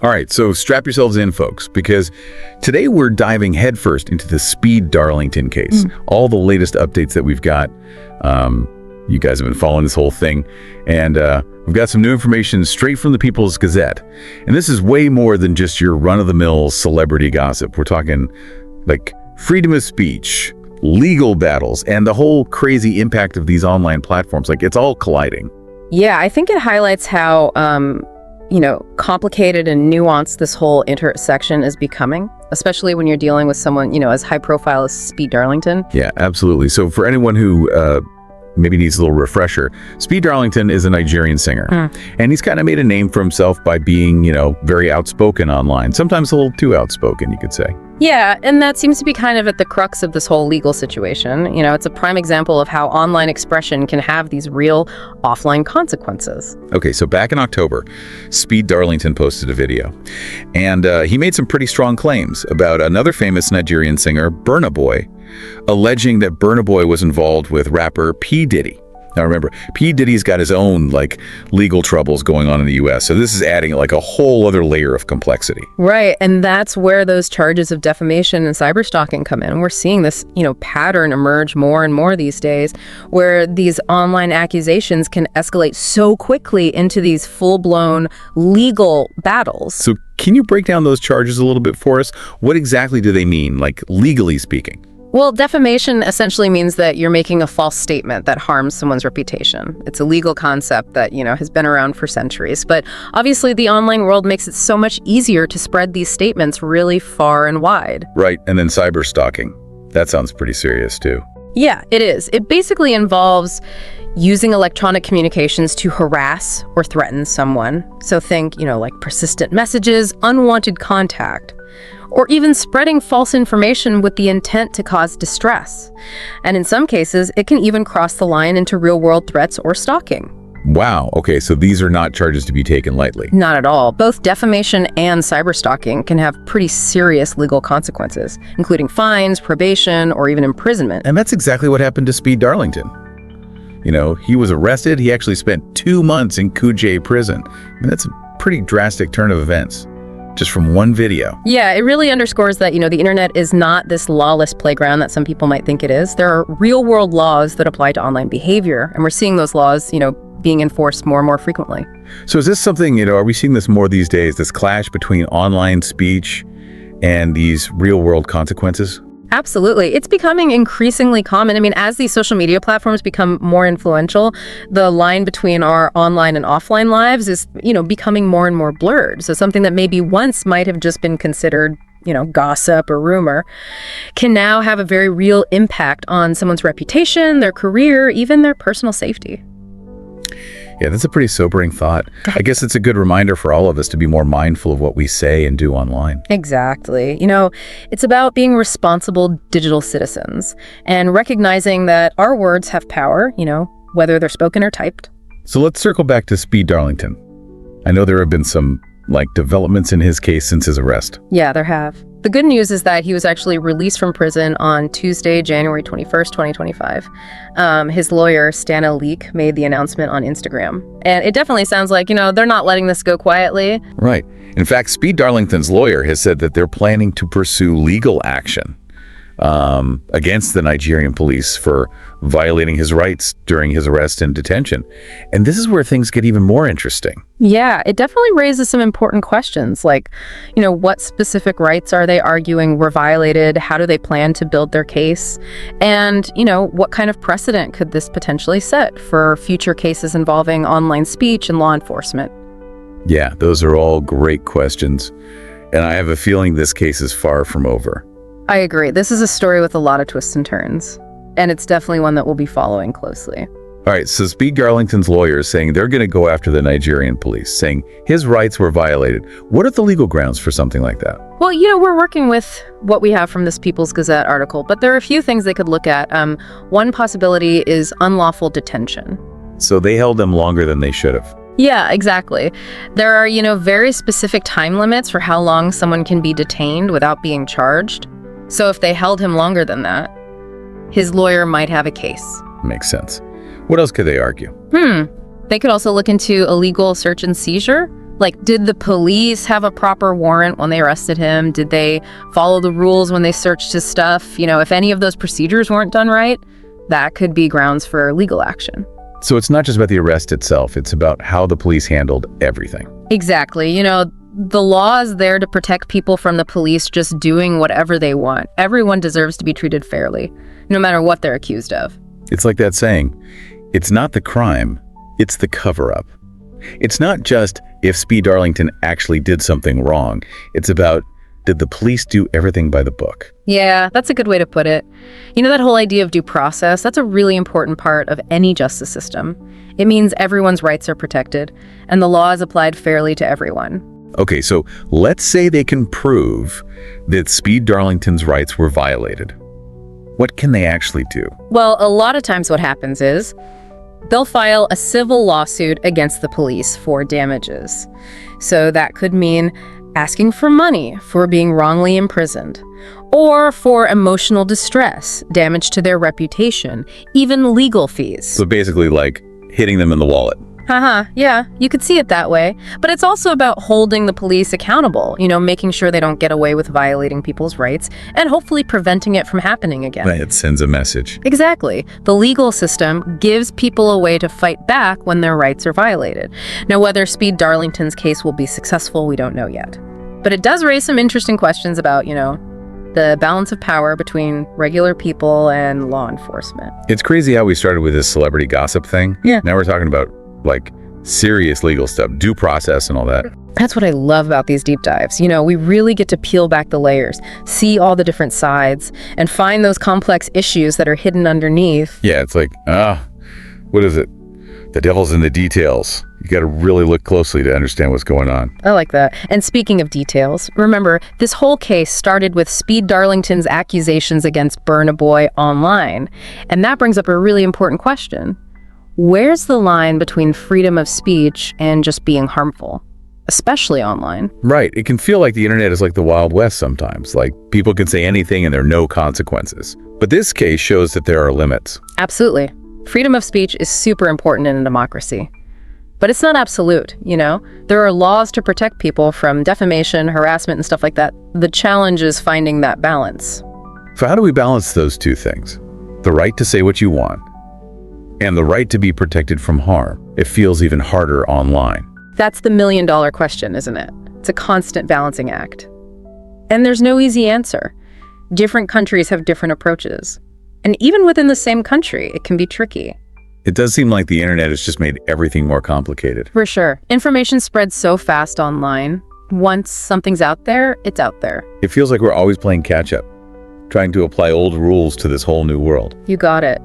All right, so strap yourselves in, folks, because today we're diving headfirst into the Speed Darlington case. All the latest updates that we've got. You guys have been following this whole thing, and we've got some new information straight from the People's Gazette. And this is way more than just your run-of-the-mill celebrity gossip. We're talking like freedom of speech, legal battles, and the whole crazy impact of these online platforms. Like, it's all colliding. Yeah, I think it highlights how complicated and nuanced this whole intersection is becoming, especially when you're dealing with someone, as high profile as Speed Darlington. Yeah, absolutely. So for anyone who maybe needs a little refresher, Speed Darlington is a Nigerian singer. And he's kind of made a name for himself by being, very outspoken online, sometimes a little too outspoken, you could say. Yeah, and that seems to be kind of at the crux of this whole legal situation. It's a prime example of how online expression can have these real offline consequences. Okay, so back in October, Speed Darlington posted a video, and he made some pretty strong claims about another famous Nigerian singer, Burnaboy, alleging that Burnaboy was involved with rapper P. Diddy. Now remember, P. Diddy's got his own legal troubles going on in the U.S., so this is adding a whole other layer of complexity. Right, and that's where those charges of defamation and cyberstalking come in. We're seeing this, pattern emerge more and more these days, where these online accusations can escalate so quickly into these full-blown legal battles. So can you break down those charges a little bit for us? What exactly do they mean, legally speaking? Well, defamation essentially means that you're making a false statement that harms someone's reputation. It's a legal concept that, has been around for centuries. But obviously, the online world makes it so much easier to spread these statements really far and wide. Right, and then cyberstalking. That sounds pretty serious, too. Yeah, it is. It basically involves using electronic communications to harass or threaten someone. So think, like persistent messages, unwanted contact, or even spreading false information with the intent to cause distress. And in some cases, it can even cross the line into real-world threats or stalking. Wow, okay, so these are not charges to be taken lightly. Not at all. Both defamation and cyberstalking can have pretty serious legal consequences, including fines, probation, or even imprisonment. And that's exactly what happened to Speed Darlington. He was arrested. He actually spent 2 months in Kuje prison. That's a pretty drastic turn of events, just from one video. Yeah, it really underscores that, the internet is not this lawless playground that some people might think it is. There are real-world laws that apply to online behavior, and we're seeing those laws, being enforced more and more frequently. So is this something, are we seeing this more these days, this clash between online speech and these real-world consequences? Absolutely. It's becoming increasingly common. As these social media platforms become more influential, the line between our online and offline lives is, becoming more and more blurred. So something that maybe once might have just been considered, gossip or rumor, can now have a very real impact on someone's reputation, their career, even their personal safety. Yeah, that's a pretty sobering thought. I guess it's a good reminder for all of us to be more mindful of what we say and do online. Exactly. It's about being responsible digital citizens and recognizing that our words have power, whether they're spoken or typed. So let's circle back to Speed Darlington. I know there have been some developments in his case since his arrest. Yeah, there have. The good news is that he was actually released from prison on Tuesday, January 21st, 2025. His lawyer, Stana Leak, made the announcement on Instagram. And it definitely sounds like, they're not letting this go quietly. Right. In fact, Speed Darlington's lawyer has said that they're planning to pursue legal action against the Nigerian police for violating his rights during his arrest and detention. And this is where things get even more interesting. Yeah, it definitely raises some important questions like, what specific rights are they arguing were violated? How do they plan to build their case? And, what kind of precedent could this potentially set for future cases involving online speech and law enforcement? Yeah, those are all great questions. And I have a feeling this case is far from over. I agree. This is a story with a lot of twists and turns, and it's definitely one that we'll be following closely. All right, so Speed Darlington's lawyer is saying they're going to go after the Nigerian police, saying his rights were violated. What are the legal grounds for something like that? Well, we're working with what we have from this People's Gazette article, but there are a few things they could look at. One possibility is unlawful detention. So they held him longer than they should have. Yeah, exactly. There are, very specific time limits for how long someone can be detained without being charged. So if they held him longer than that, his lawyer might have a case. Makes sense. What else could they argue? They could also look into illegal search and seizure. Like, did the police have a proper warrant when they arrested him? Did they follow the rules when they searched his stuff? If any of those procedures weren't done right, that could be grounds for legal action. So it's not just about the arrest itself, it's about how the police handled everything. Exactly. The law is there to protect people from the police just doing whatever they want. Everyone deserves to be treated fairly, no matter what they're accused of. It's like that saying, it's not the crime, it's the cover-up. It's not just if Speed Darlington actually did something wrong. It's about, did the police do everything by the book? Yeah, that's a good way to put it. That whole idea of due process, that's a really important part of any justice system. It means everyone's rights are protected, and the law is applied fairly to everyone. Okay, so let's say they can prove that Speed Darlington's rights were violated. What can they actually do? Well, a lot of times what happens is they'll file a civil lawsuit against the police for damages. So that could mean asking for money for being wrongly imprisoned, or for emotional distress, damage to their reputation, even legal fees. So basically like hitting them in the wallet. Yeah, you could see it that way. But it's also about holding the police accountable, making sure they don't get away with violating people's rights, and hopefully preventing it from happening again. It sends a message. Exactly. The legal system gives people a way to fight back when their rights are violated. Now, whether Speed Darlington's case will be successful, we don't know yet. But it does raise some interesting questions about, the balance of power between regular people and law enforcement. It's crazy how we started with this celebrity gossip thing. Yeah. Now we're talking about serious legal stuff, due process and all that. That's what I love about these deep dives. We really get to peel back the layers, see all the different sides, and find those complex issues that are hidden underneath. Yeah, it's like, what is it? The devil's in the details. You got to really look closely to understand what's going on. I like that. And speaking of details, remember, this whole case started with Speed Darlington's accusations against Burnaboy online. And that brings up a really important question. Where's the line between freedom of speech and just being harmful, especially online? Right. It can feel like the internet is like the Wild West sometimes. Like people can say anything and there are no consequences. But this case shows that there are limits. Absolutely. Freedom of speech is super important in a democracy. But it's not absolute, There are laws to protect people from defamation, harassment, and stuff like that. The challenge is finding that balance. So how do we balance those two things? The right to say what you want and the right to be protected from harm. It feels even harder online. That's the million-dollar question, isn't it? It's a constant balancing act. And there's no easy answer. Different countries have different approaches. And even within the same country, it can be tricky. It does seem like the internet has just made everything more complicated. For sure. Information spreads so fast online. Once something's out there, it's out there. It feels like we're always playing catch-up, trying to apply old rules to this whole new world. You got it.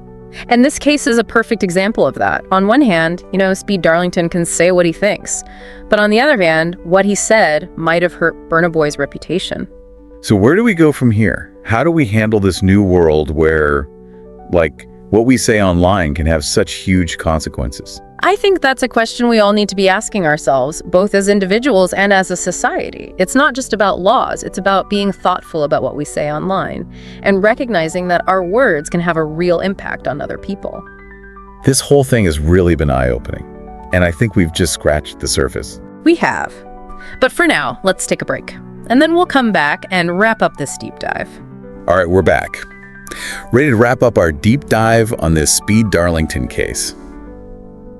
And this case is a perfect example of that. On one hand, Speed Darlington can say what he thinks. But on the other hand, what he said might have hurt Burnaboy's reputation. So where do we go from here? How do we handle this new world where, what we say online can have such huge consequences? I think that's a question we all need to be asking ourselves, both as individuals and as a society. It's not just about laws, it's about being thoughtful about what we say online and recognizing that our words can have a real impact on other people. This whole thing has really been eye-opening, and I think we've just scratched the surface. We have. But for now, let's take a break, and then we'll come back and wrap up this deep dive. All right, we're back. Ready to wrap up our deep dive on this Speed Darlington case.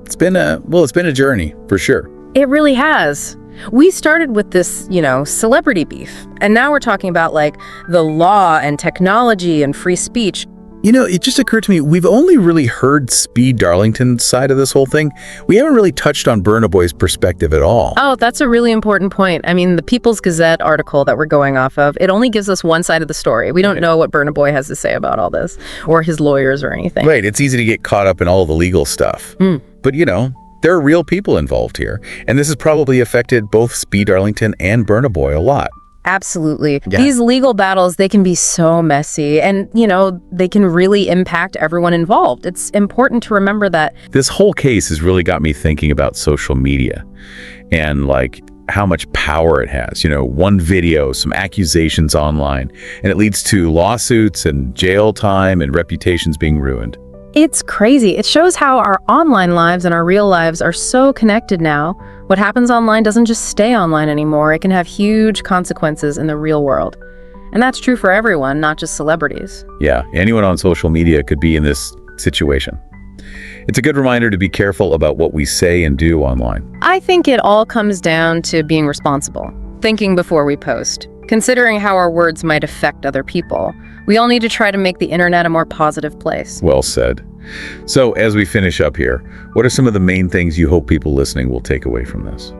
It's been a journey, for sure. It really has. We started with this, celebrity beef, and now we're talking about, the law and technology and free speech. It just occurred to me, we've only really heard Speed Darlington's side of this whole thing. We haven't really touched on Burnaboy's perspective at all. Oh, that's a really important point. I mean, the People's Gazette article that we're going off of, it only gives us one side of the story. We don't know what Burnaboy has to say about all this, or his lawyers or anything. Right, it's easy to get caught up in all the legal stuff. But, there are real people involved here, and this has probably affected both Speed Darlington and Burnaboy a lot. Absolutely. Yeah. These legal battles, they can be so messy and, they can really impact everyone involved. It's important to remember that. This whole case has really got me thinking about social media and how much power it has. One video, some accusations online, and it leads to lawsuits and jail time and reputations being ruined. It's crazy. It shows how our online lives and our real lives are so connected now. What happens online doesn't just stay online anymore. It can have huge consequences in the real world. And that's true for everyone, not just celebrities. Yeah, anyone on social media could be in this situation. It's a good reminder to be careful about what we say and do online. I think it all comes down to being responsible, thinking before we post, considering how our words might affect other people. We all need to try to make the internet a more positive place. Well said. So, as we finish up here, what are some of the main things you hope people listening will take away from this?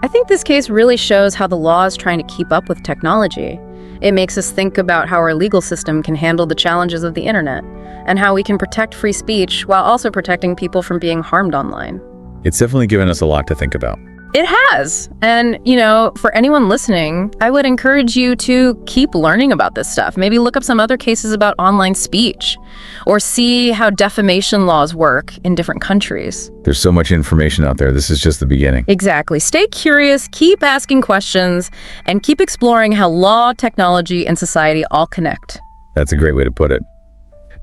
I think this case really shows how the law is trying to keep up with technology. It makes us think about how our legal system can handle the challenges of the internet, and how we can protect free speech while also protecting people from being harmed online. It's definitely given us a lot to think about. It has. And, for anyone listening, I would encourage you to keep learning about this stuff. Maybe look up some other cases about online speech, or see how defamation laws work in different countries. There's so much information out there. This is just the beginning. Exactly. Stay curious, keep asking questions, and keep exploring how law, technology, and society all connect. That's a great way to put it.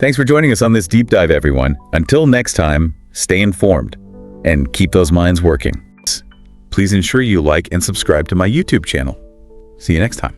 Thanks for joining us on this deep dive, everyone. Until next time, stay informed and keep those minds working. Please ensure you like and subscribe to my YouTube channel. See you next time.